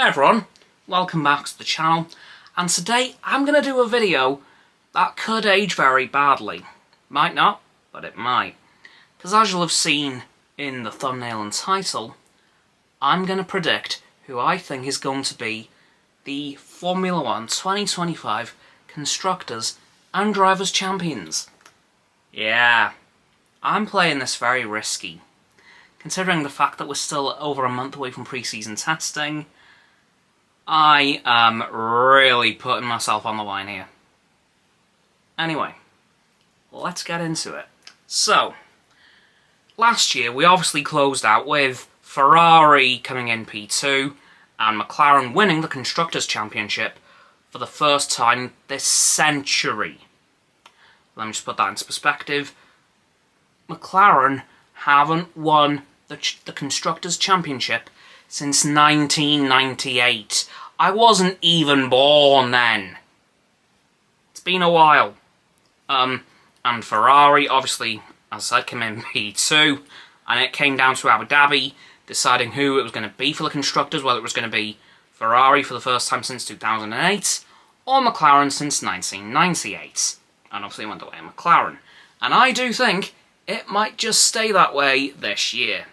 Hey everyone, welcome back to the channel, and today I'm going to do a video that could age very badly. Might not, but it might. Because as you'll have seen in the thumbnail and title, I'm going to predict who I think is going to be the Formula 1 2025 Constructors and Drivers' Champions. Yeah, I'm playing this very risky, considering the fact that we're still over a month away from pre-season testing. I am really putting myself on the line here. Anyway, let's get into it. So, last year we obviously closed out with Ferrari coming in P2 and McLaren winning the Constructors' Championship for the first time this century. Let me just put that into perspective. McLaren haven't won the Constructors' Championship since 1998. I wasn't even born then. It's been a while. And Ferrari, obviously, as I said, came in P2, and it came down to Abu Dhabi deciding who it was going to be for the Constructors, whether it was going to be Ferrari for the first time since 2008, or McLaren since 1998. And obviously it went the way of McLaren. And I do think it might just stay that way this year.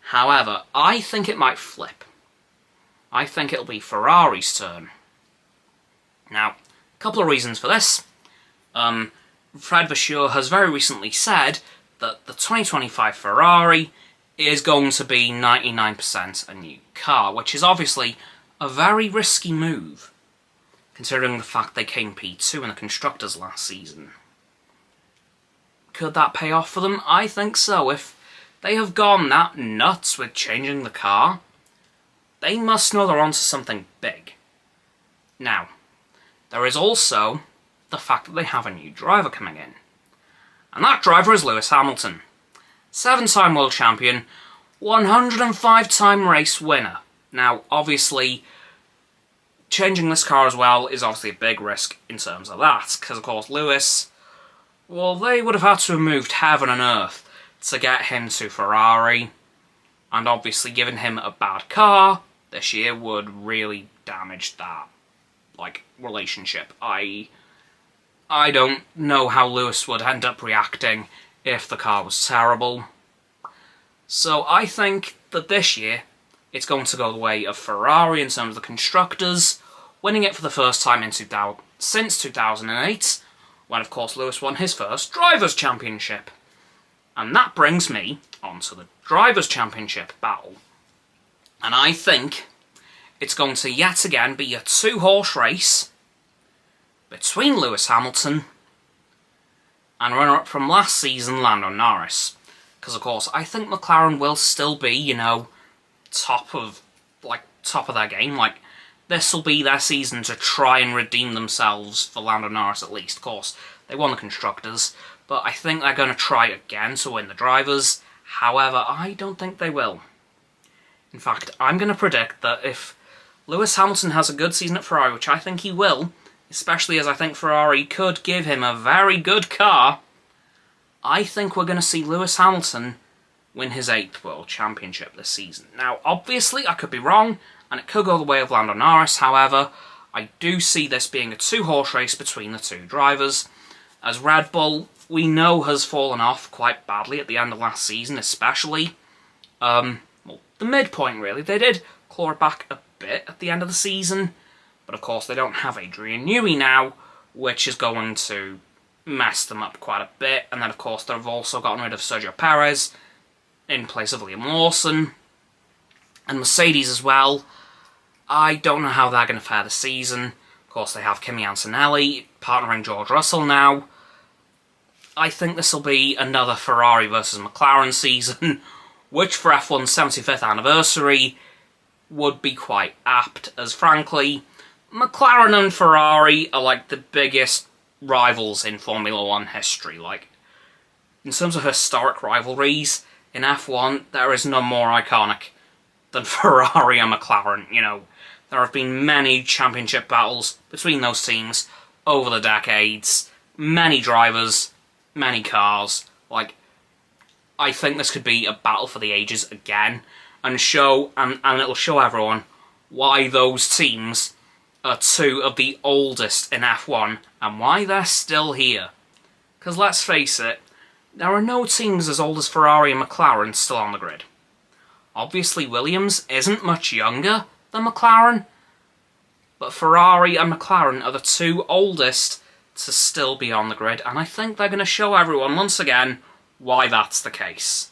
However, I think it might flip. I think it'll be Ferrari's turn. Now, a couple of reasons for this. Fred Vasseur has very recently said that the 2025 Ferrari is going to be 99% a new car, which is obviously a very risky move, considering the fact they came P2 in the Constructors last season. Could that pay off for them? I think so. If they have gone that nuts with changing the car, they must know they're onto something big. Now, there is also the fact that they have a new driver coming in. And that driver is Lewis Hamilton. 7-time world champion, 105-time race winner. Now, obviously, changing this car as well is obviously a big risk in terms of that, because of course Lewis, well, they would have had to have moved heaven and earth to get him to Ferrari, and obviously giving him a bad car this year would really damage that, relationship. I don't know how Lewis would end up reacting if the car was terrible. So I think that this year it's going to go the way of Ferrari in terms of the Constructors, winning it for the first time since 2008, when of course Lewis won his first Drivers' Championship. And that brings me onto the Drivers' Championship battle. And I think it's going to yet again be a two-horse race between Lewis Hamilton and runner-up from last season, Lando Norris. Because of course, I think McLaren will still be, top of their game. This will be their season to try and redeem themselves for Lando Norris at least. Of course, they won the Constructors, but I think they're going to try again to win the Drivers. However, I don't think they will. In fact, I'm going to predict that if Lewis Hamilton has a good season at Ferrari, which I think he will, especially as I think Ferrari could give him a very good car, I think we're going to see Lewis Hamilton win his 8th World Championship this season. Now, obviously, I could be wrong, and it could go the way of Lando Norris. However, I do see this being a two-horse race between the two drivers, as Red Bull, we know, has fallen off quite badly at the end of last season, especially. The midpoint, really. They did claw it back a bit at the end of the season, but of course they don't have Adrian Newey now, which is going to mess them up quite a bit. And then of course they've also gotten rid of Sergio Perez in place of Liam Lawson, and Mercedes as well. I don't know how they're going to fare this season. Of course they have Kimi Antonelli partnering George Russell now. I think this will be another Ferrari versus McLaren season, which for F1's 75th anniversary would be quite apt, as frankly, McLaren and Ferrari are the biggest rivals in Formula 1 history. In terms of historic rivalries in F1, there is none more iconic than Ferrari and McLaren. There have been many championship battles between those teams over the decades, many drivers, many cars. I think this could be a battle for the ages again. and it'll show everyone why those teams are two of the oldest in F1 and why they're still here. Because let's face it, there are no teams as old as Ferrari and McLaren still on the grid. Obviously Williams isn't much younger than McLaren, but Ferrari and McLaren are the two oldest to still be on the grid, and I think they're going to show everyone once again why that's the case.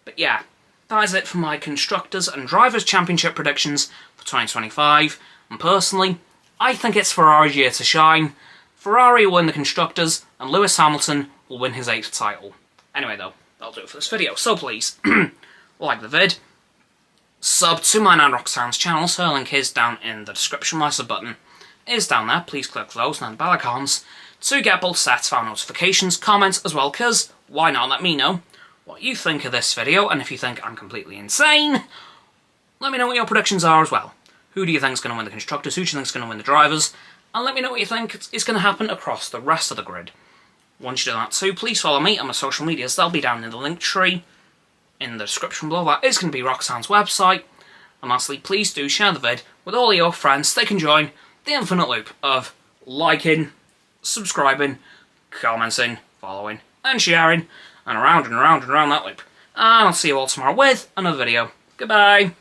But yeah, that is it for my Constructors and Drivers' Championship predictions for 2025, and personally, I think it's Ferrari's year to shine. Ferrari will win the Constructors, and Lewis Hamilton will win his 8th title. Anyway though, that'll do it for this video, so please, like the vid, sub to my Nine Rock Sounds channel, so her link is down in the description. My sub button is down there, please click those and the bell icons to get both sets of our notifications, comments as well, because why not let me know what you think of this video, and if you think I'm completely insane, let me know what your predictions are as well. Who do you think is going to win the Constructors, who do you think is going to win the Drivers, and let me know what you think is going to happen across the rest of the grid. Once you do that too, please follow me on my social medias, they'll be down in the link tree in the description below. That is going to be Roxanne's website. And lastly, please do share the vid with all your friends so they can join the infinite loop of liking, subscribing, commenting, following, and sharing, and around and around and around that loop. And I'll see you all tomorrow with another video. Goodbye!